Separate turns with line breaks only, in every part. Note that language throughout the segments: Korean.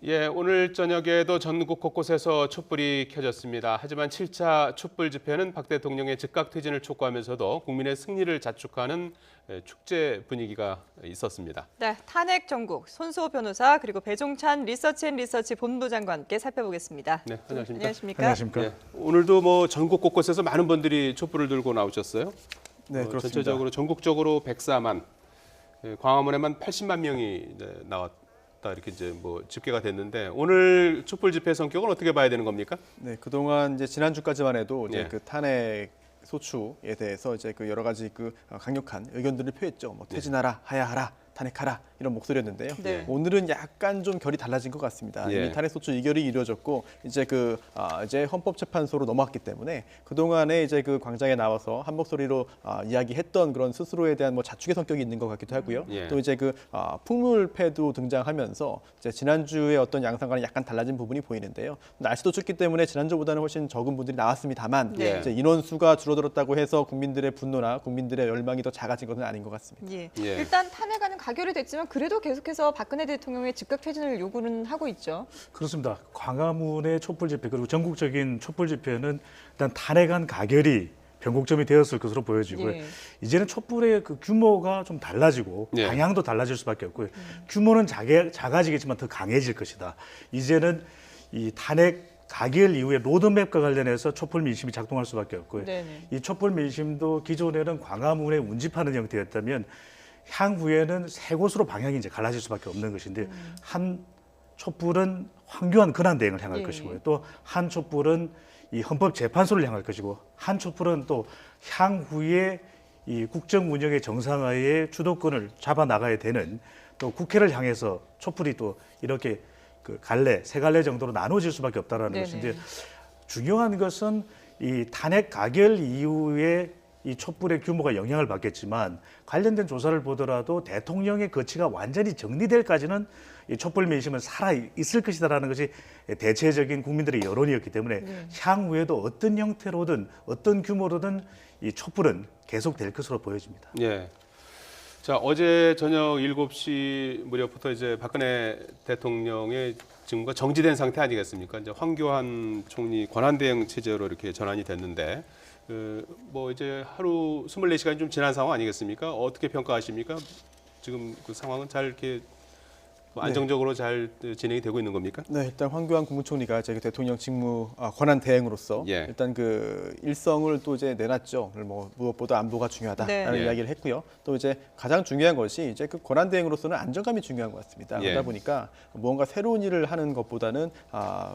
예, 오늘 저녁에도 전국 곳곳에서 촛불이 켜졌습니다. 하지만 7차 촛불 집회는 박 대통령의 즉각 퇴진을 촉구하면서도 국민의 승리를 자축하는 축제 분위기가 있었습니다.
네, 탄핵 정국 손수호 변호사 그리고 배종찬 리서치 본부장과 함께 살펴보겠습니다.
네, 안녕하십니까?
안녕하십니까?
안녕하십니까?
예, 오늘도 전국 곳곳에서 많은 분들이 촛불을 들고 나오셨어요.
네, 그렇습니다.
전체적으로 전국적으로 104만, 광화문에만 80만 명이 나왔다 이렇게 집계가 됐는데 오늘 촛불 집회 성격은 어떻게 봐야 되는 겁니까?
네, 그동안 이제 지난주까지만 해도 이제
예.
그 탄핵 소추에 대해서 이제 그 여러 가지 강력한 의견들을 표했죠. 뭐 퇴진하라, 하야하라, 탄핵하라 이런 목소리였는데요.
네.
오늘은 약간 좀 결이 달라진 것 같습니다.
예.
이미 탄핵 소추 이결이 이루어졌고 이제 이제 헌법재판소로 넘어왔기 때문에 그 동안에 이제 그 광장에 나와서 한 목소리로 이야기했던 그런 스스로에 대한 뭐 자축의 성격이 있는 것 같기도 하고요.
예.
또 이제 풍물패도 등장하면서 이제 지난주에 어떤 양상과는 약간 달라진 부분이 보이는데요. 날씨도 춥기 때문에 지난주보다는 훨씬 적은 분들이 나왔습니다만
네.
이제 인원 수가 줄어들었다고 해서 국민들의 분노나 국민들의 열망이 더 작아진 것은 아닌 것 같습니다.
예.
예.
일단 탄핵안은 가결이 됐지만 그래도 계속해서 박근혜 대통령의 즉각 퇴진을 요구는 하고 있죠.
그렇습니다. 광화문의 촛불 집회 그리고 전국적인 촛불 집회는 일단 탄핵안 가결이 변곡점이 되었을 것으로 보여지고요.
예.
이제는 촛불의 그 규모가 좀 달라지고
예.
방향도 달라질 수밖에 없고요. 규모는 작아지겠지만 더 강해질 것이다. 이제는 이 탄핵 가결 이후에 로드맵과 관련해서 촛불 민심이 작동할 수밖에 없고요.
네네.
이 촛불 민심도 기존에는 광화문에 운집하는 형태였다면 향후에는 세 곳으로 방향이 이제 갈라질 수밖에 없는 것인데 한 촛불은 황교안 권한대행을 향할
예.
것이고요. 또 한 촛불은 이 헌법재판소를 향할 것이고 한 촛불은 또 향후에 이 국정 운영의 정상화의 주도권을 잡아 나가야 되는 또 국회를 향해서 촛불이 또 이렇게 세 갈래 정도로 나눠질 수밖에 없다라는
네네.
것인데 중요한 것은 이 탄핵 가결 이후에 이 촛불의 규모가 영향을 받겠지만 관련된 조사를 보더라도 대통령의 거취가 완전히 정리될까지는 이 촛불 민심은 살아 있을 것이다라는 것이 대체적인 국민들의 여론이었기 때문에 향후에도 어떤 형태로든 어떤 규모로든 이 촛불은 계속될 것으로 보여집니다.
예. 자, 어제 저녁 7시 무렵부터 이제 박근혜 대통령의 직무가 정지된 상태 아니겠습니까? 이제 황교안 총리 권한대행 체제로 이렇게 전환이 됐는데 이제 하루 24시간이 좀 지난 상황 아니겠습니까? 어떻게 평가하십니까? 지금 그 상황은 잘 이렇게 안정적으로 잘 진행이 되고 있는 겁니까?
네, 일단 황교안 국무총리가 이제 대통령 직무 권한 대행으로서
예.
일단 일성을 또 이제 내놨죠. 뭐 무엇보다 안보가 중요하다라는
네.
예.
이야기를 했고요. 또 이제 가장 중요한 것이 이제 그 권한 대행으로서는 안정감이 중요한 것 같습니다.
예.
그러다 보니까 무언가 새로운 일을 하는 것보다는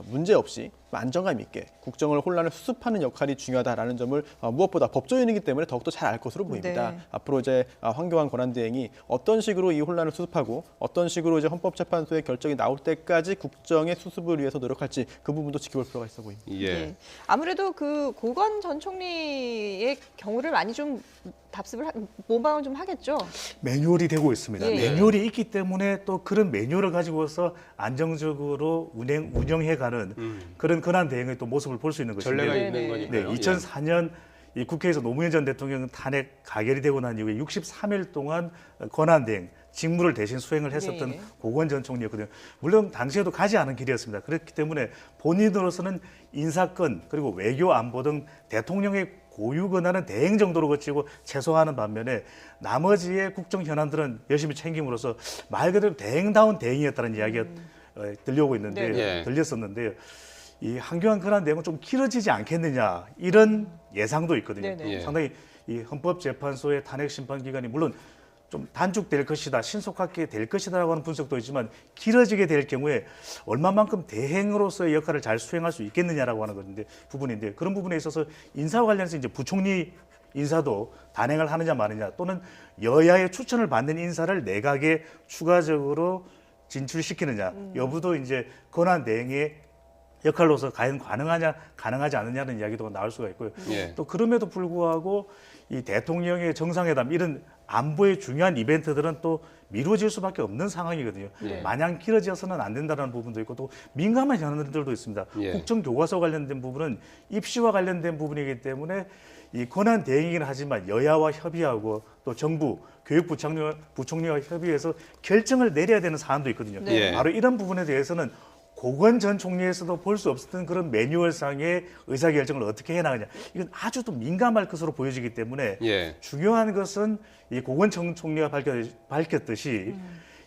문제 없이 안정감 있게 국정을 혼란을 수습하는 역할이 중요하다라는 점을 무엇보다 법조인이기 때문에 더욱더 잘 알 것으로 보입니다.
네.
앞으로 이제 황교안 권한대행이 어떤 식으로 이 혼란을 수습하고 어떤 식으로 이제 헌법재판소의 결정이 나올 때까지 국정의 수습을 위해서 노력할지 그 부분도 지켜볼 필요가 있어 보입니다.
예.
예. 아무래도 그 고건 전 총리의 경우를 많이 좀 모방을 좀 하겠죠.
매뉴얼이 되고 있습니다.
예.
매뉴얼이 있기 때문에 또 그런 매뉴얼을 가지고서 안정적으로 운영해가는 그런 권한 대행의 또 모습을 볼 수 있는 것인데
전례가
네네.
있는 거니까요.
네, 2004년 이 국회에서 노무현 전 대통령 탄핵 가결이 되고 난 이후에 63일 동안 권한 대행 직무를 대신 수행을 했었던
예.
고건 전 총리였거든요. 물론 당시에도 가지 않은 길이었습니다. 그렇기 때문에 본인으로서는 인사권 그리고 외교 안보 등 대통령의 고유 권한은 대행 정도로 거치고 최소화하는 반면에 나머지의 국정 현안들은 열심히 챙김으로써 말 그대로 대행다운 대행이었다는 이야기가 들려오고 있는데
네.
들렸었는데요. 이 황교안 권한 대행은 좀 길어지지 않겠느냐 이런 예상도 있거든요.
네네.
예.
상당히 이 헌법재판소의 탄핵 심판 기간이 물론 좀 단축될 것이다, 신속하게 될 것이다라고 하는 분석도 있지만 길어지게 될 경우에 얼마만큼 대행으로서의 역할을 잘 수행할 수 있겠느냐라고 하는 건데 부분인데 그런 부분에 있어서 인사와 관련해서 이제 부총리 인사도 단행을 하느냐 마느냐 또는 여야의 추천을 받는 인사를 내각에 추가적으로 진출시키느냐 여부도 이제 권한 대행의 역할로서 과연 가능하지 않느냐는 이야기도 나올 수가 있고요.
예.
또 그럼에도 불구하고 이 대통령의 정상회담 이런 안보의 중요한 이벤트들은 또 미뤄질 수밖에 없는 상황이거든요.
예.
마냥 길어져서는 안 된다는 부분도 있고 또 민감한 현안들도 있습니다.
예.
국정교과서 관련된 부분은 입시와 관련된 부분이기 때문에 이 권한 대행이긴 하지만 여야와 협의하고 또 정부 교육부총리와 협의해서 결정을 내려야 되는 사안도 있거든요.
네.
예.
바로 이런 부분에 대해서는 고건 전 총리에서도 볼 수 없었던 그런 매뉴얼상의 의사결정을 어떻게 해나가냐. 이건 아주 또 민감할 것으로 보여지기 때문에
예.
중요한 것은 이 고건 전 총리가 밝혔듯이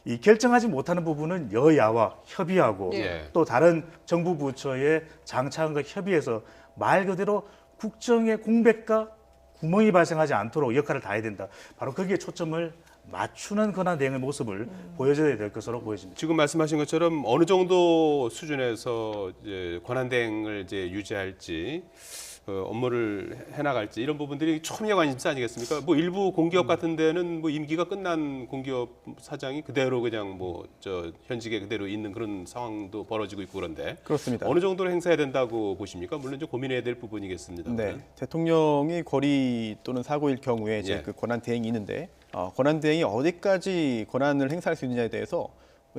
이 결정하지 못하는 부분은 여야와 협의하고
예.
또 다른 정부 부처의 장차관과 협의해서 말 그대로 국정의 공백과 구멍이 발생하지 않도록 역할을 다해야 된다. 바로 거기에 초점을 맞추는 권한 대행의 모습을 보여줘야 될 것으로 보여집니다.
지금 말씀하신 것처럼 어느 정도 수준에서 이제 권한 대행을 이제 유지할지 업무를 해나갈지 이런 부분들이 초미의 관심사 아니겠습니까? 뭐 일부 공기업 같은 데는 뭐 임기가 끝난 공기업 사장이 그대로 그냥 뭐 저 현직에 그대로 있는 그런 상황도 벌어지고 있고 그런데
그렇습니다.
어느 정도로 행사해야 된다고 보십니까? 물론 좀 고민해야 될 부분이겠습니다.
네, 대통령이 거리 또는 사고일 경우에 이제
예.
그 권한 대행이 있는데 권한 대행이 어디까지 권한을 행사할 수 있느냐에 대해서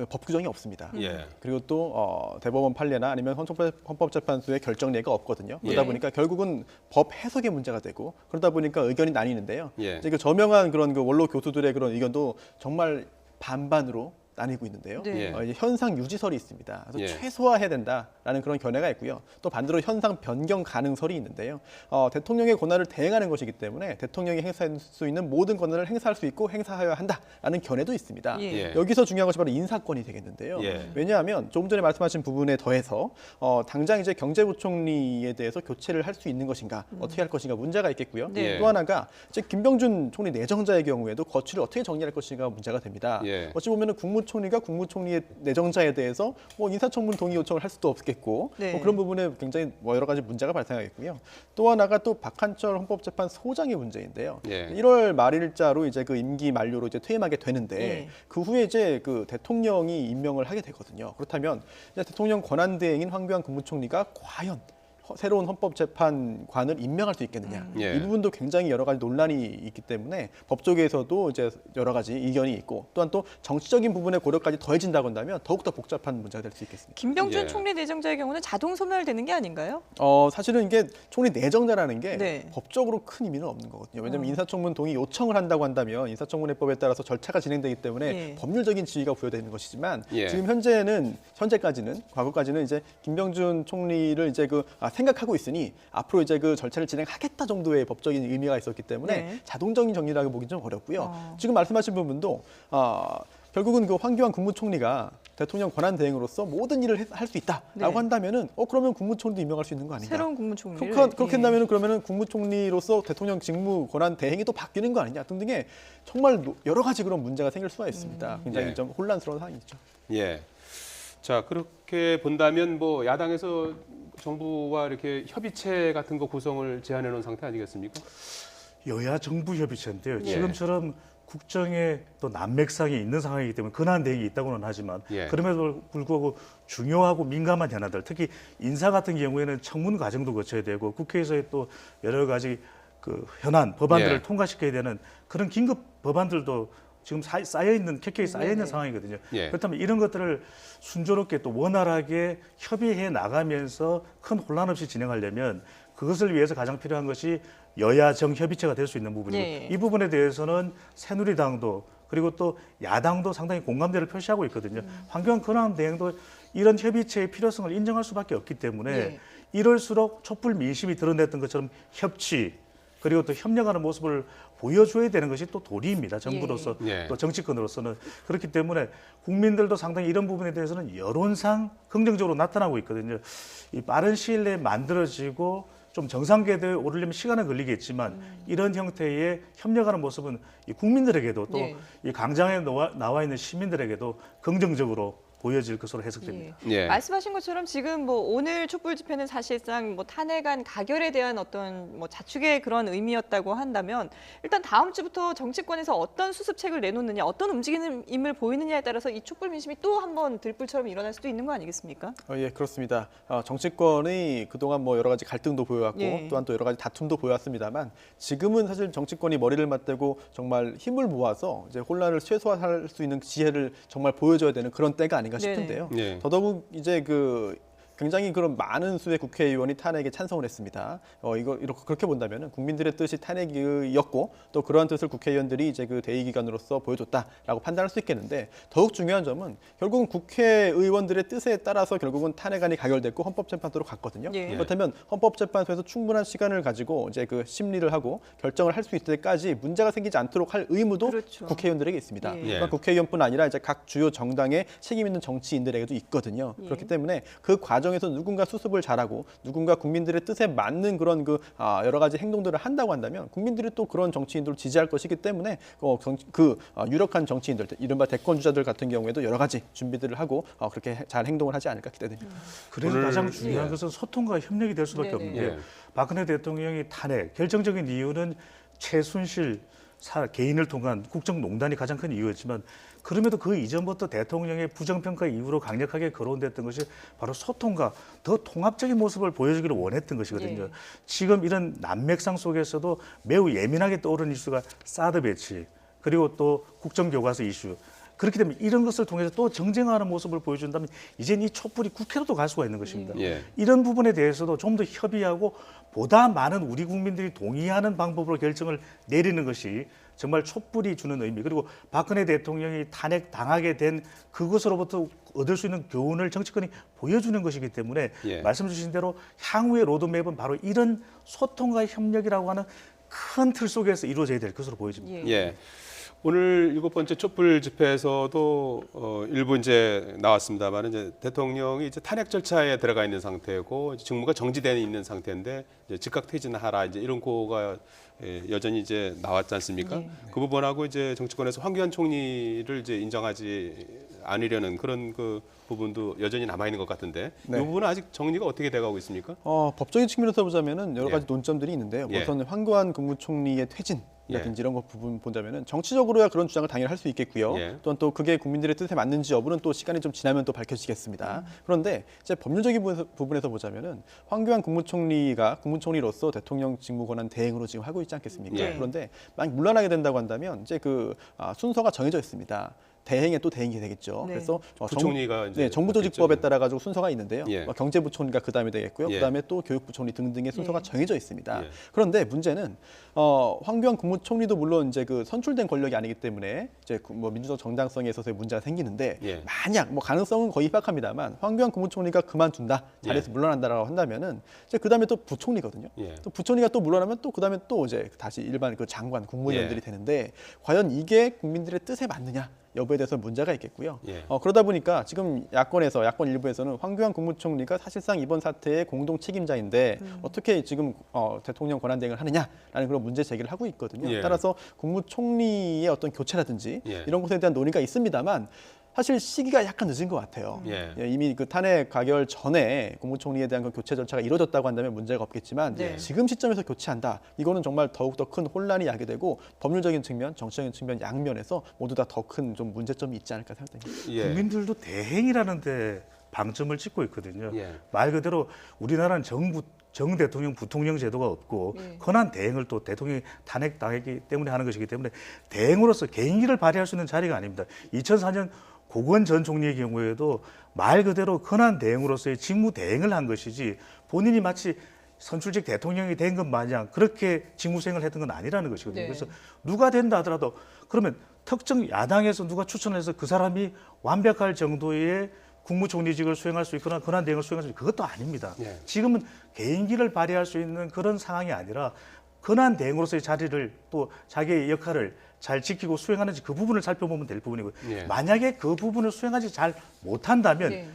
법 규정이 없습니다.
예.
그리고 또 대법원 판례나 아니면 헌법재판소의 결정례가 없거든요. 그러다
예.
보니까 결국은 법 해석의 문제가 되고 그러다 보니까 의견이 나뉘는데요.
예.
이제 그 저명한 그런 그 원로 교수들의 그런 의견도 정말 반반으로 나뉘고 있는데요.
네.
예.
이제 현상 유지설이 있습니다. 그래서
예.
최소화해야 된다라는 그런 견해가 있고요. 또 반대로 현상 변경 가능설이 있는데요. 대통령의 권한을 대행하는 것이기 때문에 대통령이 행사할 수 있는 모든 권한을 행사할 수 있고 행사하여야 한다라는 견해도 있습니다.
예.
여기서 중요한 것이 바로 인사권이 되겠는데요.
예.
왜냐하면 조금 전에 말씀하신 부분에 더해서 당장 이제 경제부총리에 대해서 교체를 할 수 있는 것인가, 어떻게 할 것인가 문제가 있겠고요.
네.
또 하나가 이제 김병준 총리 내정자의 경우에도 거취를 어떻게 정리할 것인가 문제가 됩니다.
예.
어찌 보면은 국무총리가 국무총리의 내정자에 대해서 뭐 인사청문 동의 요청을 할 수도 없겠고
네.
뭐 그런 부분에 굉장히 뭐 여러 가지 문제가 발생하겠고요. 또 하나가 또 박한철 헌법재판소장의 문제인데요.
예.
1월 말일자로 이제 그 임기 만료로 이제 퇴임하게 되는데
예.
그 후에 이제 그 대통령이 임명을 하게 되거든요. 그렇다면 이제 대통령 권한대행인 황교안 국무총리가 과연 새로운 헌법재판관을 임명할 수 있겠느냐.
예.
이 부분도 굉장히 여러 가지 논란이 있기 때문에 법조계에서도 이제 여러 가지 이견이 있고 또한 또 정치적인 부분의 고려까지 더해진다고 한다면 더욱더 복잡한 문제가 될 수 있겠습니다.
김병준
예.
총리 내정자의 경우는 자동 소멸되는 게 아닌가요?
사실은 이게 총리 내정자라는 게
네.
법적으로 큰 의미는 없는 거거든요. 왜냐하면 인사청문 동의 요청을 한다고 한다면 인사청문회법에 따라서 절차가 진행되기 때문에
예.
법률적인 지위가 부여되는 것이지만
예.
지금 현재까지는 과거까지는 이제 김병준 총리를 이제 생각하고 있으니 앞으로 이제 그 절차를 진행하겠다 정도의 법적인 의미가 있었기 때문에
네.
자동적인 정리라고 보기 좀 어렵고요. 지금 말씀하신 부분도 결국은 그 황교안 국무총리가 대통령 권한 대행으로서 모든 일을 할 수 있다라고
네.
한다면은 그러면 국무총리도 임명할 수 있는 거 아닌가?
새로운 국무총리를.
그렇게 한다면은 그러면은 국무총리로서 대통령 직무 권한 대행이 또 바뀌는 거 아니냐 등등의 정말 여러 가지 그런 문제가 생길 수가 있습니다. 굉장히
예.
좀 혼란스러운 상황이죠.
예. 자, 그렇게 본다면 뭐 야당에서 정부와 이렇게 협의체 같은 거 구성을 제안해 놓은 상태 아니겠습니까?
여야 정부 협의체인데요.
예.
지금처럼 국정에 또 난맥상이 있는 상황이기 때문에 근한 대응이 있다고는 하지만
예.
그럼에도 불구하고 중요하고 민감한 현안들, 특히 인사 같은 경우에는 청문 과정도 거쳐야 되고 국회에서의 또 여러 가지 그 현안 법안들을
예.
통과시켜야 되는 그런 긴급 법안들도 지금 쌓여 있는 켜켜이 쌓여 있는
네네.
상황이거든요.
예.
그렇다면 이런 것들을 순조롭게 또 원활하게 협의해 나가면서 큰 혼란 없이 진행하려면 그것을 위해서 가장 필요한 것이 여야 정협의체가 될 수 있는 부분이고
네.
이 부분에 대해서는 새누리당도 그리고 또 야당도 상당히 공감대를 표시하고 있거든요. 황교안 권한 대행도 이런 협의체의 필요성을 인정할 수밖에 없기 때문에
네.
이럴수록 촛불 민심이 드러냈던 것처럼 협치 그리고 또 협력하는 모습을 보여줘야 되는 것이 또 도리입니다. 정부로서
예.
또 정치권으로서는 그렇기 때문에 국민들도 상당히 이런 부분에 대해서는 여론상 긍정적으로 나타나고 있거든요. 이 빠른 시일 내에 만들어지고 좀 정상궤도에 오르려면 시간은 걸리겠지만 이런 형태의 협력하는 모습은 이 국민들에게도 또 이
네.
광장에 나와 있는 시민들에게도 긍정적으로 보여질 것으로 해석됩니다.
예.
말씀하신 것처럼 지금 뭐 오늘 촛불 집회는 사실상 뭐 탄핵안 가결에 대한 어떤 뭐 자축의 그런 의미였다고 한다면 일단 다음 주부터 정치권에서 어떤 수습책을 내놓느냐, 어떤 움직임을 보이느냐에 따라서 이 촛불 민심이 또 한번 들불처럼 일어날 수도 있는 거 아니겠습니까?
예, 그렇습니다. 정치권이 그동안 뭐 여러 가지 갈등도 보여왔고
예.
또한 또 여러 가지 다툼도 보여왔습니다만 지금은 사실 정치권이 머리를 맞대고 정말 힘을 모아서 이제 혼란을 최소화할 수 있는 지혜를 정말 보여줘야 되는 그런 때가 아닌가 싶은데요.
네.
더더욱 이제 그 굉장히 그런 많은 수의 국회의원이 탄핵에 찬성을 했습니다. 이렇게 그렇게 본다면은 국민들의 뜻이 탄핵이었고 또 그러한 뜻을 국회의원들이 이제 그 대의기관으로서 보여줬다라고 판단할 수 있겠는데 더욱 중요한 점은 결국은 국회의원들의 뜻에 따라서 결국은 탄핵안이 가결됐고 헌법재판소로 갔거든요.
예.
그렇다면 헌법재판소에서 충분한 시간을 가지고 이제 그 심리를 하고 결정을 할 수 있을 때까지 문제가 생기지 않도록 할 의무도
그렇죠.
국회의원들에게 있습니다.
예.
그러니까 국회의원뿐 아니라 이제 각 주요 정당의 책임 있는 정치인들에게도 있거든요.
예.
그렇기 때문에 그 과정에서 누군가 수습을 잘하고 누군가 국민들의 뜻에 맞는 그런 여러 가지 행동들을 한다고 한다면 국민들이 또 그런 정치인들을 지지할 것이기 때문에 유력한 정치인들, 이른바 대권 주자들 같은 경우에도 여러 가지 준비들을 하고 그렇게 잘 행동을 하지 않을까 기대됩니다.
그래서
오늘-
가장 중요한
예.
것은 소통과 협력이 될 수밖에
네네.
없는 게
예.
박근혜 대통령이 탄핵 결정적인 이유는 최순실 개인을 통한 국정농단이 가장 큰 이유였지만 그럼에도 그 이전부터 대통령의 부정평가 이후로 강력하게 거론됐던 것이 바로 소통과 더 통합적인 모습을 보여주기를 원했던 것이거든요.
예.
지금 이런 난맥상 속에서도 매우 예민하게 떠오르는 이슈가 사드 배치 그리고 또 국정교과서 이슈. 그렇기 때문에 이런 것을 통해서 또 정쟁하는 모습을 보여준다면 이제는 이 촛불이 국회로도 갈 수가 있는 것입니다.
예.
이런 부분에 대해서도 좀 더 협의하고 보다 많은 우리 국민들이 동의하는 방법으로 결정을 내리는 것이 정말 촛불이 주는 의미 그리고 박근혜 대통령이 탄핵 당하게 된 그것으로부터 얻을 수 있는 교훈을 정치권이 보여주는 것이기 때문에
예.
말씀 주신 대로 향후의 로드맵은 바로 이런 소통과 협력이라고 하는 큰 틀 속에서 이루어져야 될 것으로 보여집니다.
예.
예. 오늘 7번째 촛불 집회에서도 일부 이제 나왔습니다만 이제 대통령이 이제 탄핵 절차에 들어가 있는 상태고 이제 직무가 정지되어 있는 상태인데 이제 즉각 퇴진하라 이제 이런 고가 여전히 이제 나왔지 않습니까?
네.
그 부분하고 이제 정치권에서 황교안 총리를 이제 인정하지 않으려는 그런 그 부분도 여전히 남아 있는 것 같은데
네.
이 부분은 아직 정리가 어떻게 돼가고 있습니까?
법적인 측면에서 보자면은 여러
예.
가지 논점들이 있는데요.
예.
우선 황교안 국무총리의 퇴진
예.
라든지 이런 거 부분 본다면은 정치적으로야 그런 주장을 당연히 할 수 있겠고요.
예.
또한 또 그게 국민들의 뜻에 맞는지 여부는 또 시간이 좀 지나면 또 밝혀지겠습니다. 그런데 이제 법률적인 부분에서 보자면은 황교안 국무총리가 국무총리로서 대통령 직무 권한 대행으로 지금 하고 있지 않겠습니까?
예.
그런데 만약 물러나게 된다고 한다면 이제 순서가 정해져 있습니다. 대행에 또 대행이 되겠죠.
네.
그래서
부총리가 이제
정부조직법에
바뀌었죠.
따라 가지고 순서가 있는데요.
예.
경제부총리가 그 다음에 되겠고요.
예.
그 다음에 또 교육부총리 등등의 순서가
예.
정해져 있습니다.
예.
그런데 문제는 황교안 국무총리도 물론 이제 그 선출된 권력이 아니기 때문에 이제 민주적 정당성에 있어서의 문제가 생기는데
예.
만약 가능성은 거의 희박합니다만 황교안 국무총리가 그만둔다 자리에서
예.
물러난다라고 한다면은 이제 그 다음에 또 부총리거든요.
예.
또 부총리가 또 물러나면 또 그 다음에 또 이제 다시 일반 그 장관 국무위원들이
예.
되는데 과연 이게 국민들의 뜻에 맞느냐? 여부에 대해서 문제가 있겠고요.
예.
그러다 보니까 지금 야권 일부에서는 황교안 국무총리가 사실상 이번 사태의 공동 책임자인데 어떻게 지금 대통령 권한 대행을 하느냐라는 그런 문제 제기를 하고 있거든요.
예.
따라서 국무총리의 어떤 교체라든지
예.
이런 것에 대한 논의가 있습니다만 사실 시기가 약간 늦은 것 같아요.
예.
이미 그 탄핵 가결 전에 국무총리에 대한 그 교체 절차가 이루어졌다고 한다면 문제가 없겠지만
네.
지금 시점에서 교체한다. 이거는 정말 더욱더 큰 혼란이 야기되고 법률적인 측면, 정치적인 측면 양면에서 모두 다 더 큰 좀 문제점이 있지 않을까 생각됩니다.
예.
국민들도 대행이라는 데 방점을 찍고 있거든요.
예.
말 그대로 우리나라는 정 대통령 부통령 제도가 없고
예.
권한 대행을 또 대통령이 탄핵당했기 때문에 하는 것이기 때문에 대행으로서 개인기를 발휘할 수 있는 자리가 아닙니다. 2004년 고건 전 총리의 경우에도 말 그대로 권한 대행으로서의 직무 대행을 한 것이지 본인이 마치 선출직 대통령이 된 것 마냥 그렇게 직무 수행을 했던 건 아니라는 것이거든요.
네.
그래서 누가 된다 하더라도 그러면 특정 야당에서 누가 추천해서 그 사람이 완벽할 정도의 국무총리직을 수행할 수 있거나 권한 대행을 수행할 수 있는 그것도 아닙니다.
예.
지금은 개인기를 발휘할 수 있는 그런 상황이 아니라 권한 대행으로서의 자리를 또 자기의 역할을 잘 지키고 수행하는지 그 부분을 살펴보면 될 부분이고요.
예.
만약에 그 부분을 수행하지 잘 못한다면
네.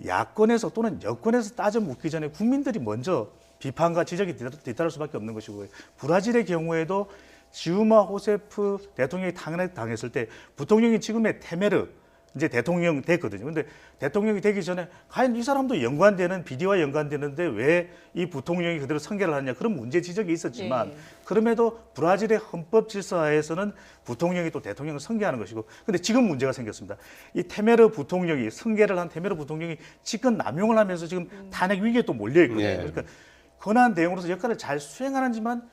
야권에서 또는 여권에서 따져 묻기 전에 국민들이 먼저 비판과 지적이 뒤따를 수밖에 없는 것이고요. 브라질의 경우에도 지우마 호세프 대통령이 탄핵당했을 때 부통령이 지금의 테메르 이제 대통령 됐거든요. 근데 대통령이 되기 전에 과연 이 사람도 연관되는 비리와 연관되는데 왜 이 부통령이 그대로 선결을 하냐 그런 문제 지적이 있었지만
예.
그럼에도 브라질의 헌법 질서하에서는 부통령이 또 대통령을 선결하는 것이고 근데 지금 문제가 생겼습니다. 이 테메르 부통령이 선결을 한 테메르 부통령이 직권 남용을 하면서 지금 탄핵 위기에 또 몰려 있거든요.
예.
그러니까 권한 대행으로서 역할을 잘 수행하는지만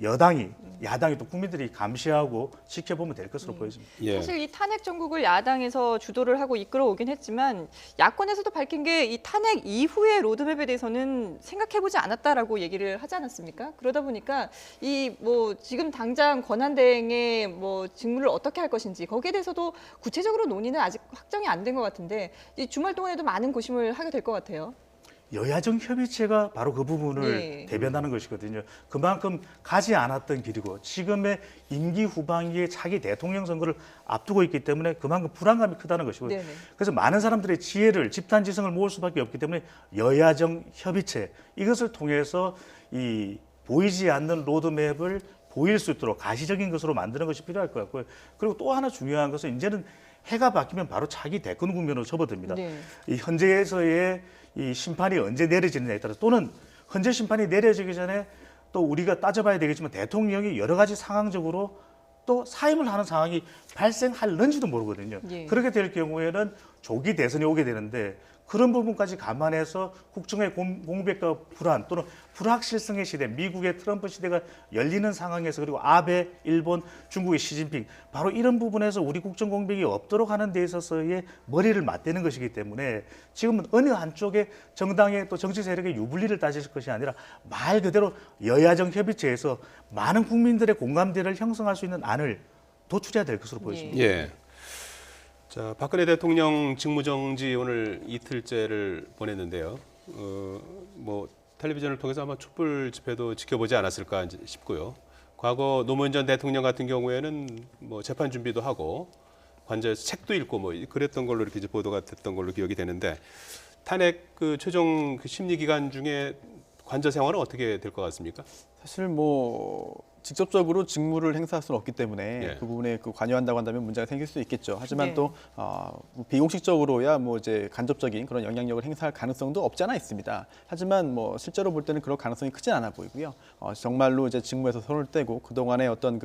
여당이 야당이 또 국민들이 감시하고 지켜보면 될 것으로 보여집니다.
예.
사실 이 탄핵 정국을 야당에서 주도를 하고 이끌어오긴 했지만 야권에서도 밝힌 게 이 탄핵 이후의 로드맵에 대해서는 생각해보지 않았다라고 얘기를 하지 않았습니까? 그러다 보니까 이 뭐 지금 당장 권한대행의 뭐 직무를 어떻게 할 것인지 거기에 대해서도 구체적으로 논의는 아직 확정이 안 된 것 같은데 이 주말 동안에도 많은 고심을 하게 될 것 같아요.
여야정 협의체가 바로 그 부분을
예.
대변하는 것이거든요. 그만큼 가지 않았던 길이고 지금의 임기 후반기에 차기 대통령 선거를 앞두고 있기 때문에 그만큼 불안감이 크다는 것이고요.
네네.
그래서 많은 사람들의 지혜를 집단지성을 모을 수밖에 없기 때문에 여야정 협의체 이것을 통해서 이 보이지 않는 로드맵을 보일 수 있도록 가시적인 것으로 만드는 것이 필요할 것 같고요. 그리고 또 하나 중요한 것은 이제는 해가 바뀌면 바로 차기 대권 국면으로 접어듭니다.
네.
이 현재에서의 이 심판이 언제 내려지느냐에 따라서 또는 현재 심판이 내려지기 전에 또 우리가 따져봐야 되겠지만 대통령이 여러 가지 상황적으로 또 사임을 하는 상황이 발생할는지도 모르거든요.
예.
그렇게 될 경우에는 조기 대선이 오게 되는데 그런 부분까지 감안해서 국정의 공백과 불안 또는 불확실성의 시대, 미국의 트럼프 시대가 열리는 상황에서 그리고 아베, 일본, 중국의 시진핑 바로 이런 부분에서 우리 국정 공백이 없도록 하는 데 있어서의 머리를 맞대는 것이기 때문에 지금은 어느 한쪽의 정당의 또 정치 세력의 유불리를 따질 것이 아니라 말 그대로 여야정 협의체에서 많은 국민들의 공감대를 형성할 수 있는 안을 도출해야 될 것으로 보여집니다.
예. 자, 박근혜 대통령 직무정지 오늘 이틀째를 보냈는데요. 뭐 텔레비전을 통해서 아마 촛불 집회도 지켜보지 않았을까 싶고요. 과거 노무현 전 대통령 같은 경우에는 뭐 재판 준비도 하고 관저에서 책도 읽고 뭐 그랬던 걸로 이렇게 이제 보도가 됐던 걸로 기억이 되는데 탄핵 그 최종 그 심리 기간 중에 관저 생활은 어떻게 될 것 같습니까?
사실 뭐 직접적으로 직무를 행사할 수는 없기 때문에
예.
그 부분에 그 관여한다고 한다면 문제가 생길 수 있겠죠. 하지만
네.
또 뭐 비공식적으로야 뭐 이제 간접적인 그런 영향력을 행사할 가능성도 없지 않아 있습니다. 하지만 뭐 실제로 볼 때는 그럴 가능성이 크진 않아 보이고요. 정말로 이제 직무에서 손을 떼고 그 동안의 어떤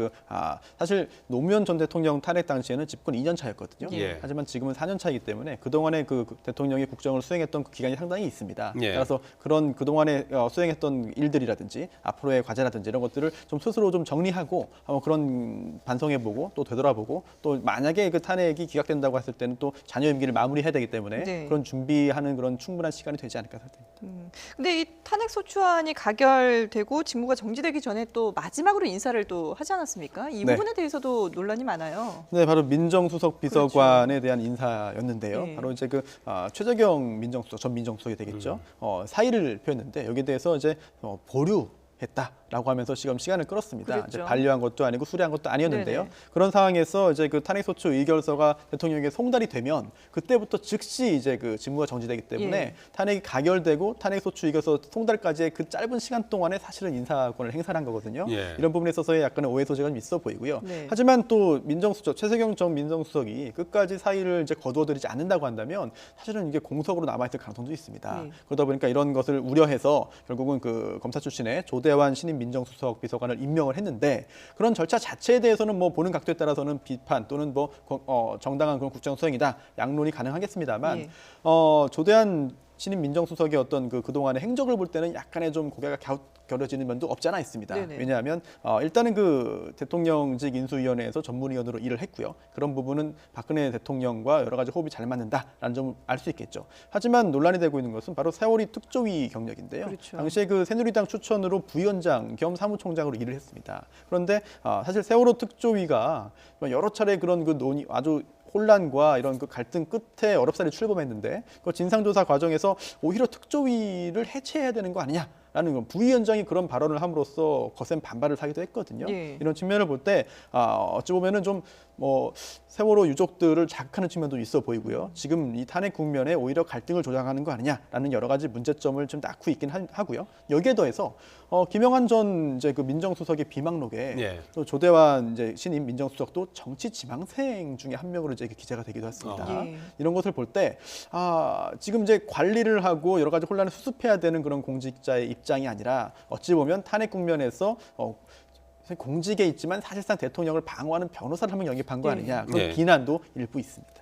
사실 노무현 전 대통령 탄핵 당시에는 집권 2년 차였거든요.
예.
하지만 지금은 4년 차이기 때문에 그 동안에 그 대통령이 국정을 수행했던 그 기간이 상당히 있습니다.
예.
따라서 그런 그 동안에 수행했던 일들이라든지 앞으로의 과제라든지 이런 것들을 좀 스스로 좀 정리하고 그런 반성해보고 또 되돌아보고 또 만약에 그 탄핵이 기각된다고 했을 때는 또 자녀 임기를 마무리해야 되기 때문에
네.
그런 준비하는 그런 충분한 시간이 되지 않을까 생각합니다.
근데 이 탄핵 소추안이 가결되고 직무가 정지되기 전에 또 마지막으로 인사를 또 하지 않았습니까? 이
네.
부분에 대해서도 논란이 많아요.
네, 바로 민정수석 비서관에 대한 인사였는데요.
네.
바로 이제 최재경 민정수석 전 민정수석이 되겠죠. 사의를 표했는데 여기에 대해서 이제 보류했다라고 하면서 지금 시간을 끌었습니다.
그랬죠.
이제 반려한 것도 아니고 수리한 것도 아니었는데요.
네네.
그런 상황에서 이제 그 탄핵소추 의결서가 대통령에게 송달이 되면 그때부터 즉시 이제 그 직무가 정지되기 때문에
예.
탄핵이 가결되고 탄핵소추 의결서 송달까지의 그 짧은 시간 동안에 사실은 인사권을 행사한 거거든요.
예.
이런 부분에 있어서의 약간의 오해 소지가 좀 있어 보이고요.
네.
하지만 또 민정수석 최재경 전 민정수석이 끝까지 사의를 이제 거두어들이지 않는다고 한다면 사실은 이게 공석으로 남아있을 가능성도 있습니다.
네.
그러다 보니까 이런 것을 우려해서 결국은 그 검사 출신의 조대환 신임 민정수석 비서관을 임명을 했는데 그런 절차 자체에 대해서는 뭐 보는 각도에 따라서는 비판 또는 뭐 정당한 그런 국정 수행이다 양론이 가능하겠습니다만
예.
조대환 신임 민정수석의 어떤 그동안의 행적을 볼 때는 약간의 좀 고개가 갸웃겨려지는 면도 없지 않아 있습니다.
네네.
왜냐하면 일단은 그 대통령직 인수위원회에서 전문위원으로 일을 했고요. 그런 부분은 박근혜 대통령과 여러 가지 호흡이 잘 맞는다라는 점을 알 수 있겠죠. 하지만 논란이 되고 있는 것은 바로 세월이 특조위 경력인데요.
그렇죠.
당시에 그 새누리당 추천으로 부위원장 겸 사무총장으로 일을 했습니다. 그런데 사실 세월호 특조위가 여러 차례 그런 그 논의 아주 혼란과 이런 그 갈등 끝에 어렵사리 출범했는데 그 진상조사 과정에서 오히려 특조위를 해체해야 되는 거 아니냐라는 건 부위원장이 그런 발언을 함으로써 거센 반발을 사기도 했거든요.
예.
이런 측면을 볼 때 어찌 보면은 좀 뭐 세월호 유족들을 자극하는 측면도 있어 보이고요. 지금 이 탄핵 국면에 오히려 갈등을 조장하는 거 아니냐라는 여러 가지 문제점을 좀 낳고 있긴 하고요. 여기에 더해서 김영한 전 이제 그 민정수석의 비망록에
예.
또 조대환 이제 신임 민정수석도 정치 지망생 중에 한 명으로 이제 기재가 되기도 했습니다.
예.
이런 것을 볼 때 지금 이제 관리를 하고 여러 가지 혼란을 수습해야 되는 그런 공직자의 입장이 아니라 어찌 보면 탄핵 국면에서 공직에 있지만 사실상 대통령을 방어하는 변호사를 한 명 영입한 거
예.
아니냐 그런
예.
비난도 일부 있습니다.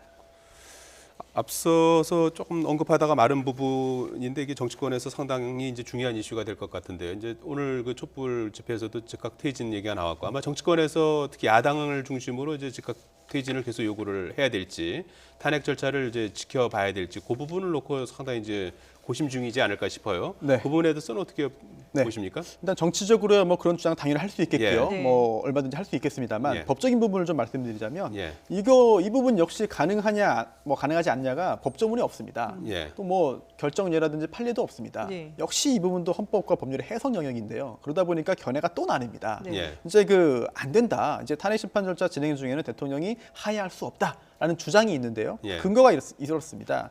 앞서서 조금 언급하다가 마른 부분인데 이게 정치권에서 상당히 이제 중요한 이슈가 될 것 같은데요. 이제 오늘 그 촛불 집회에서도 즉각 퇴진 얘기가 나왔고 아마 정치권에서 특히 야당을 중심으로 이제 즉각 퇴진을 계속 요구를 해야 될지 탄핵 절차를 이제 지켜봐야 될지 그 부분을 놓고 상당히 이제 고심 중이지 않을까 싶어요.
네.
그 부분에 대해서는 어떻게
네.
보십니까?
일단 정치적으로 뭐 그런 주장 당연히 할 수 있겠고요.
예. 네.
뭐 얼마든지 할 수 있겠습니다만
예.
법적인 부분을 좀 말씀드리자면
예.
이 부분 역시 가능하냐 뭐 가능하지 않냐가 법조문이 없습니다.
예.
또 뭐 결정례라든지 판례도 없습니다.
네.
역시 이 부분도 헌법과 법률의 해석 영역인데요. 그러다 보니까 견해가 또 나뉩니다.
네.
예.
이제 그 안 된다. 이제 탄핵 심판 절차 진행 중에는 대통령이 하야할 수 없다라는 주장이 있는데요.
예.
근거가 이렇습니다.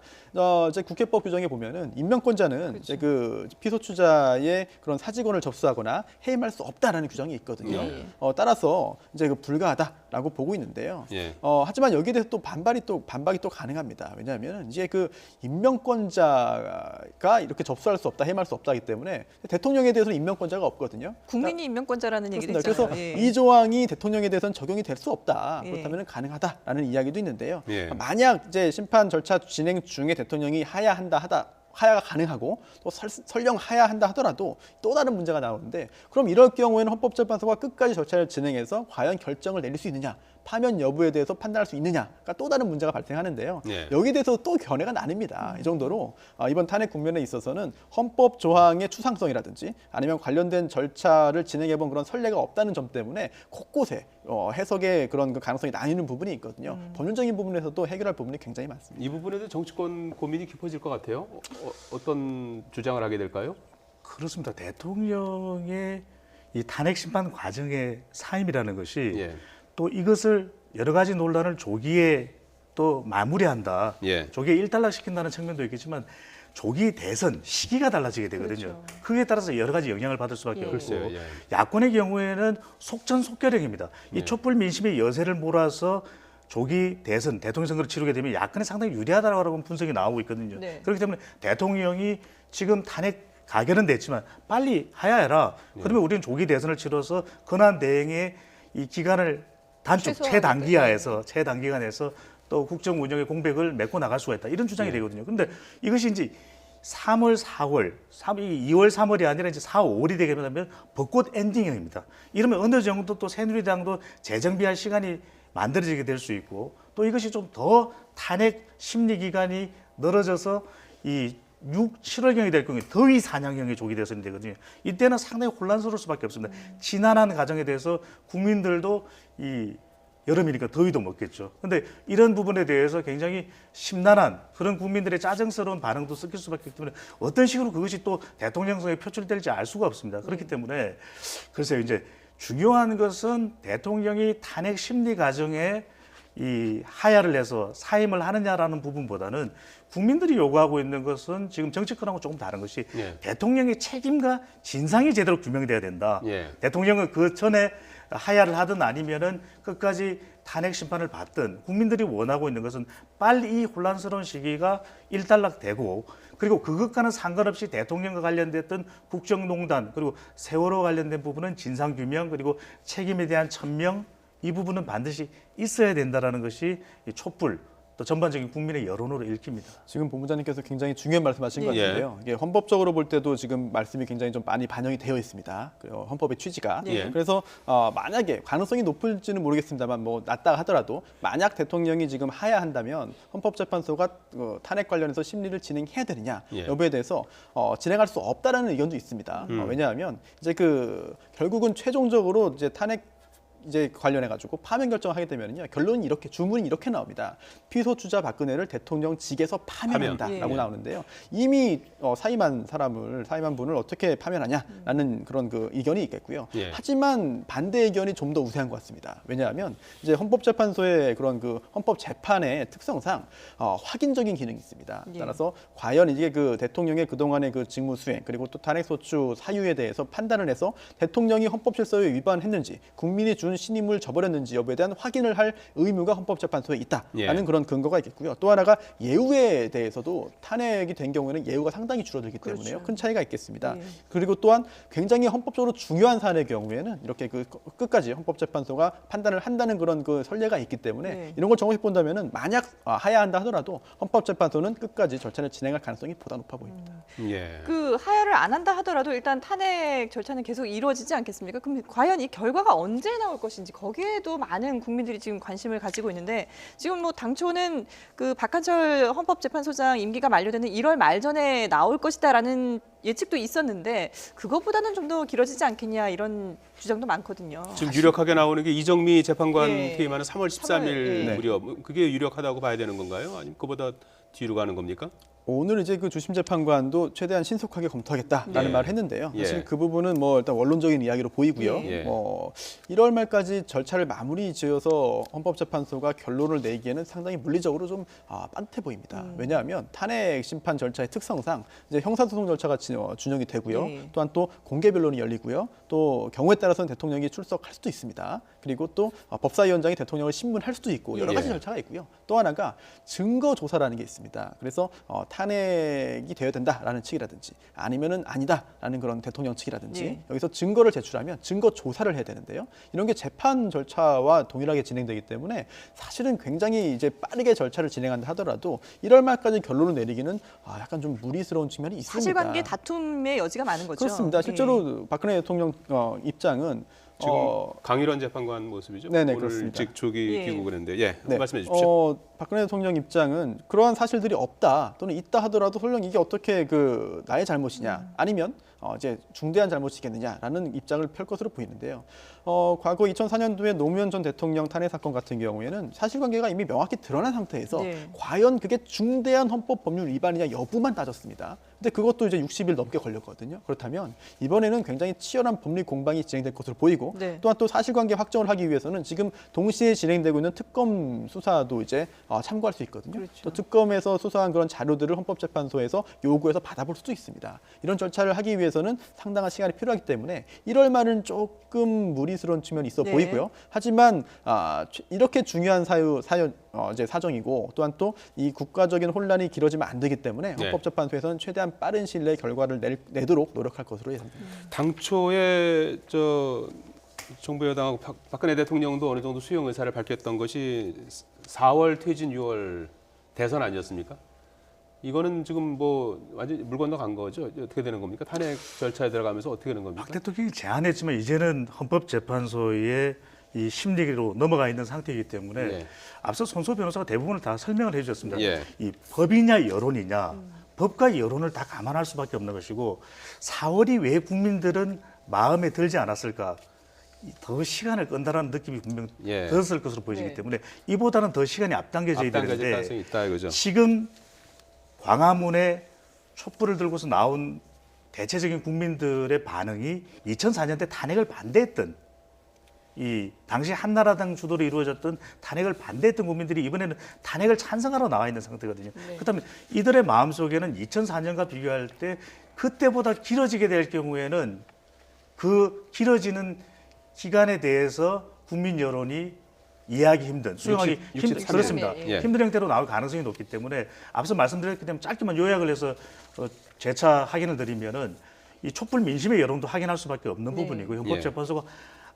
이제 국회법 규정에 보면은 임명권자는 이제 그 피소추자의 그런 사직원을 접수하거나 해임할 수 없다라는 규정이 있거든요.
예.
따라서 이제 그 불가하다라고 보고 있는데요.
예.
하지만 여기에 대해서 또 반박이 또 가능합니다. 왜냐하면 이제 그 임명권자가 이렇게 접수할 수 없다, 해임할 수 없다기 때문에 대통령에 대해서는 임명권자가 없거든요.
국민이 임명권자라는 얘기도
그렇습니다.
있잖아요.
그래서
예.
이 조항이 대통령에 대해서는 적용이 될 수 없다.
예.
그렇다면 가능하다라는 이야기도 있는데요.
예.
만약 이제 심판 절차 진행 중에 대통령이 하야가 가능하고 또 설령 하야한다 하더라도 또 다른 문제가 나오는데 그럼 이럴 경우에는 헌법재판소가 끝까지 절차를 진행해서 과연 결정을 내릴 수 있느냐, 파면 여부에 대해서 판단할 수 있느냐가 또 다른 문제가 발생하는데요.
예.
여기에 대해서 또 견해가 나뉩니다. 이 정도로 이번 탄핵 국면에 있어서는 헌법 조항의 추상성이라든지 아니면 관련된 절차를 진행해본 그런 선례가 없다는 점 때문에 곳곳에 해석의 그런 그 가능성이 나뉘는 부분이 있거든요. 법률적인 부분에서도 해결할 부분이 굉장히 많습니다.
이 부분에도 정치권 고민이 깊어질 것 같아요. 어떤 주장을 하게 될까요?
그렇습니다. 대통령의 이 탄핵 심판 과정의 사임이라는 것이
예.
또 이것을 여러 가지 논란을 조기에 또 마무리한다.
예.
조기에 일단락시킨다는 측면도 있겠지만 조기 대선 시기가 달라지게 되거든요.
그렇죠.
그에 따라서 여러 가지 영향을 받을 수밖에
예.
없고
글쎄요, 예.
야권의 경우에는 속전속결형입니다. 이
예.
촛불 민심의 여세를 몰아서 조기 대선 대통령 선거를 치르게 되면 야권이 상당히 유리하다라고 분석이 나오고 있거든요.
네.
그렇기 때문에 대통령이 지금 탄핵 가결은 됐지만 빨리 하야해라. 그러면 우리는 조기 대선을 치러서 권한 대행의 이 기간을 단축 최단기간에서 또 국정 운영의 공백을 메꿔 나갈 수가 있다. 이런 주장이 되거든요. 그런데 이것이 이제 3월, 4월, 2월, 3월이 아니라 이제 4, 5월이 되게 되면 벚꽃 엔딩형입니다. 이러면 어느 정도 또 새누리당도 재정비할 시간이 만들어지게 될 수 있고 또 이것이 좀 더 탄핵 심리 기간이 늘어져서 이 6, 7월경이 될 경우에 더위 사냥형의 조기 대선이 되거든요. 이때는 상당히 혼란스러울 수밖에 없습니다. 지난한 과정에 대해서 국민들도 이 여름이니까 더위도 먹겠죠. 그런데 이런 부분에 대해서 굉장히 심란한 그런 국민들의 짜증스러운 반응도 섞일 수밖에 없기 때문에 어떤 식으로 그것이 또 대통령 선거에 표출될지 알 수가 없습니다. 그렇기 때문에 글쎄요, 이제 중요한 것은 대통령이 탄핵 심리 과정에 이 하야를 해서 사임을 하느냐라는 부분보다는 국민들이 요구하고 있는 것은 지금 정치권하고 조금 다른 것이
예.
대통령의 책임과 진상이 제대로 규명돼야 된다.
예.
대통령은 그 전에 하야를 하든 아니면은 끝까지 탄핵 심판을 받든 국민들이 원하고 있는 것은 빨리 이 혼란스러운 시기가 일단락되고 그리고 그것과는 상관없이 대통령과 관련됐던 국정농단 그리고 세월호 관련된 부분은 진상규명 그리고 책임에 대한 천명 이 부분은 반드시 있어야 된다라는 것이 이 촛불 또 전반적인 국민의 여론으로 읽힙니다.
지금 본부장님께서 굉장히 중요한 말씀하신 것
예.
같은데요. 이게 헌법적으로 볼 때도 지금 말씀이 굉장히 좀 많이 반영이 되어 있습니다. 헌법의 취지가.
예.
그래서 만약에 가능성이 높을지는 모르겠습니다만 뭐 낮다 하더라도 만약 대통령이 지금 하야한다면 헌법재판소가 탄핵 관련해서 심리를 진행해야 되느냐
예.
여부에 대해서 진행할 수 없다라는 의견도 있습니다. 왜냐하면 이제 결국은 최종적으로 이제 탄핵 관련해 가지고 파면 결정하게 되면요 결론이 이렇게 주문이 이렇게 나옵니다. 피소추자 박근혜를 대통령직에서 파면한다라고
예.
나오는데요. 이미 사임한 분을 어떻게 파면하냐라는 그런 그 의견이 있겠고요.
예.
하지만 반대 의견이 좀 더 우세한 것 같습니다. 왜냐하면 이제 헌법재판소의 그런 그 헌법 재판의 특성상 확인적인 기능이 있습니다.
예.
따라서 과연 이게 그 대통령의 그동안의 그 직무 수행 그리고 또 탄핵소추 사유에 대해서 판단을 해서 대통령이 헌법 질서에 위반했는지 국민이 준 헌법재판소는 신임을 저버렸는지 여부에 대한 확인을 할 의무가 헌법재판소에 있다라는
예.
그런 근거가 있겠고요. 또 하나가 예우에 대해서도 탄핵이 된 경우에는 예우가 상당히 줄어들기 때문에요.
그렇죠.
큰 차이가 있겠습니다.
예.
그리고 또한 굉장히 헌법적으로 중요한 사안의 경우에는 이렇게 그 끝까지 헌법재판소가 판단을 한다는 그런 그 선례가 있기 때문에
네.
이런 걸 정확히 본다면은 만약 하야한다 하더라도 헌법재판소는 끝까지 절차를 진행할 가능성이 보다 높아 보입니다.
예.
그 하야를 안 한다 하더라도 일단 탄핵 절차는 계속 이루어지지 않겠습니까? 그럼 과연 이 결과가 언제 나올 것인지 거기에도 많은 국민들이 지금 관심을 가지고 있는데 지금 뭐 당초는 그 박한철 헌법재판소장 임기가 만료되는 1월 말 전에 나올 것이다라는 예측도 있었는데 그것보다는 좀 더 길어지지 않겠냐 이런 주장도 많거든요.
지금 유력하게 나오는 게 이정미 재판관
예.
퇴임하는 3월 13일
예.
무렵. 그게 유력하다고 봐야 되는 건가요? 아니면 그보다 뒤로 가는 겁니까?
오늘 이제 그 주심 재판관도 최대한 신속하게 검토하겠다라는
예.
말을 했는데요. 사실
예.
그 부분은 뭐 일단 원론적인 이야기로 보이고요.
예.
뭐 1월 말까지 절차를 마무리 지어서 헌법재판소가 결론을 내기에는 상당히 물리적으로 좀 빤해 보입니다. 왜냐하면 탄핵 심판 절차의 특성상 이제 형사소송 절차가 준용이 되고요.
예.
또한 또 공개 변론이 열리고요. 또 경우에 따라서는 대통령이 출석할 수도 있습니다. 그리고 또 법사위원장이 대통령을 신문할 수도 있고 여러 가지
예.
절차가 있고요. 또 하나가 증거 조사라는 게 있습니다. 그래서 탄핵이 되어야 된다라는 측이라든지 아니면은 아니다라는 그런 대통령 측이라든지
예.
여기서 증거를 제출하면 증거 조사를 해야 되는데요. 이런 게 재판 절차와 동일하게 진행되기 때문에 사실은 굉장히 이제 빠르게 절차를 진행한다 하더라도 1월 말까지 결론을 내리기는 약간 좀 무리스러운 측면이 있습니다.
사실관계 다툼의 여지가 많은 거죠.
그렇습니다. 실제로 박근혜 대통령 입장은
지금 강일원 재판관 모습이죠.
네네,
오늘
그렇습니다.
일찍 조기
예.
귀국을 했는데 예,
네.
말씀해 주십시오.
박근혜 대통령 입장은 그러한 사실들이 없다 또는 있다 하더라도 설령 이게 어떻게 그 나의 잘못이냐 아니면 이제 중대한 잘못이겠느냐라는 입장을 펼 것으로 보이는데요. 과거 2004년도에 노무현 전 대통령 탄핵 사건 같은 경우에는 사실관계가 이미 명확히 드러난 상태에서
네.
과연 그게 중대한 헌법 법률 위반이냐 여부만 따졌습니다. 근데 그것도 이제 60일 넘게 걸렸거든요. 그렇다면 이번에는 굉장히 치열한 법리 공방이 진행될 것으로 보이고
네.
또한 또 사실관계 확정을 하기 위해서는 지금 동시에 진행되고 있는 특검 수사도 이제 참고할 수 있거든요.
그렇죠.
또 특검에서 수사한 그런 자료들을 헌법재판소에서 요구해서 받아볼 수도 있습니다. 이런 절차를 하기 위해서는 상당한 시간이 필요하기 때문에 1월 말은 조금 무리스러운 측면이 있어
네.
보이고요. 하지만 이렇게 중요한 이제 사정이고 또한 또 이 국가적인 혼란이 길어지면 안 되기 때문에
네.
헌법재판소에서는 최대한 빠른 시일 내에 결과를 내도록 노력할 것으로 예상됩니다.
당초에 정부 여당하고 박근혜 대통령도 어느 정도 수용 의사를 밝혔던 것이 4월 퇴진 6월 대선 아니었습니까? 이거는 지금 뭐 완전 물 건너 간 거죠. 어떻게 되는 겁니까? 탄핵 절차에 들어가면서 어떻게 되는 겁니까?
박 대통령이 제안했지만 이제는 헌법재판소의 이 심리로 넘어가 있는 상태이기 때문에
예.
앞서 손소 변호사가 대부분을 다 설명을 해주셨습니다.
예.
이 법이냐 여론이냐, 법과 여론을 다 감안할 수밖에 없는 것이고 4월이 왜 국민들은 마음에 들지 않았을까? 더 시간을 끈다라는 느낌이 분명
예.
들었을 것으로 보이기
네.
때문에 이보다는 더 시간이 앞당겨져야
앞당겨질
되는데
가능성이 있다 이거죠.
지금 광화문에 촛불을 들고서 나온 대체적인 국민들의 반응이 2004년대 탄핵을 반대했던 이 당시 한나라당 주도로 이루어졌던 탄핵을 반대했던 국민들이 이번에는 탄핵을 찬성하러 나와 있는 상태거든요.
네.
그렇다면 이들의 마음속에는 2004년과 비교할 때 그때보다 길어지게 될 경우에는 그 길어지는 기간에 대해서 국민 여론이 이해하기 힘든, 수용하기
63
힘든, 그렇습니다.
예,
예.
힘든 형태로 나올 가능성이 높기 때문에 앞서 말씀드렸기 때문에 짧게만 요약을 해서 재차 확인을 드리면은 이 촛불 민심의 여론도 확인할 수밖에 없는
네.
부분이고 헌법재판소가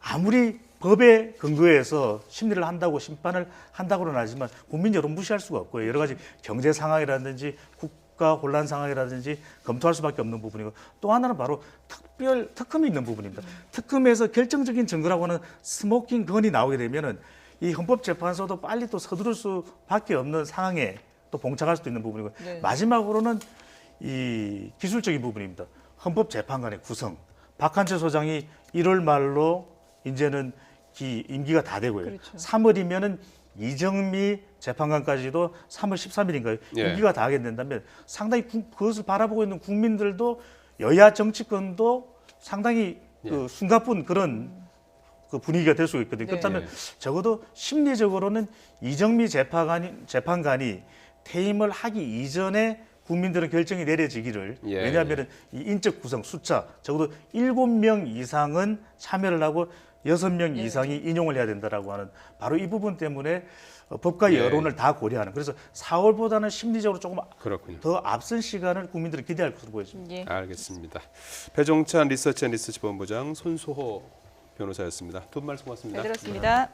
아무리 법에 근거해서 심리를 한다고 심판을 한다고는 하지만 국민 여론 무시할 수가 없고요. 여러 가지 경제 상황이라든지 국가 혼란 상황이라든지 검토할 수밖에 없는 부분이고 또 하나는 바로 특검이 있는 부분입니다. 특검에서 결정적인 증거라고 하는 스모킹 건이 나오게 되면은 이 헌법재판소도 빨리 또 서두를 수밖에 없는 상황에 또 봉착할 수도 있는 부분이고
네.
마지막으로는 이 기술적인 부분입니다. 헌법재판관의 구성. 박한철 소장이 1월 말로 이제는 임기가 다 되고요.
그렇죠.
3월이면은 이정미 재판관까지도 3월 13일인가요?
예.
임기가 다 하게 된다면 상당히 그것을 바라보고 있는 국민들도 여야 정치권도 상당히 그 숨가쁜 그런 그 분위기가 될 수가 있거든요.
네.
그렇다면
예.
적어도 심리적으로는 이정미 재판관이 퇴임을 하기 이전에 국민들은 결정이 내려지기를
예,
왜냐하면 이 인적 구성 숫자 적어도 7명 이상은 참여를 하고 6명 이상이 인용을 해야 된다라고 하는 바로 이 부분 때문에 법과
예.
여론을 다 고려하는 그래서 4월보다는 심리적으로 조금
그렇군요.
더 앞선 시간을 국민들이 기대할 것으로 보여집니다.
예.
알겠습니다. 배종찬 리서치 앤 리서치 본부장 손수호 변호사였습니다. 두 분 말씀 고맙습니다.
잘 들었습니다.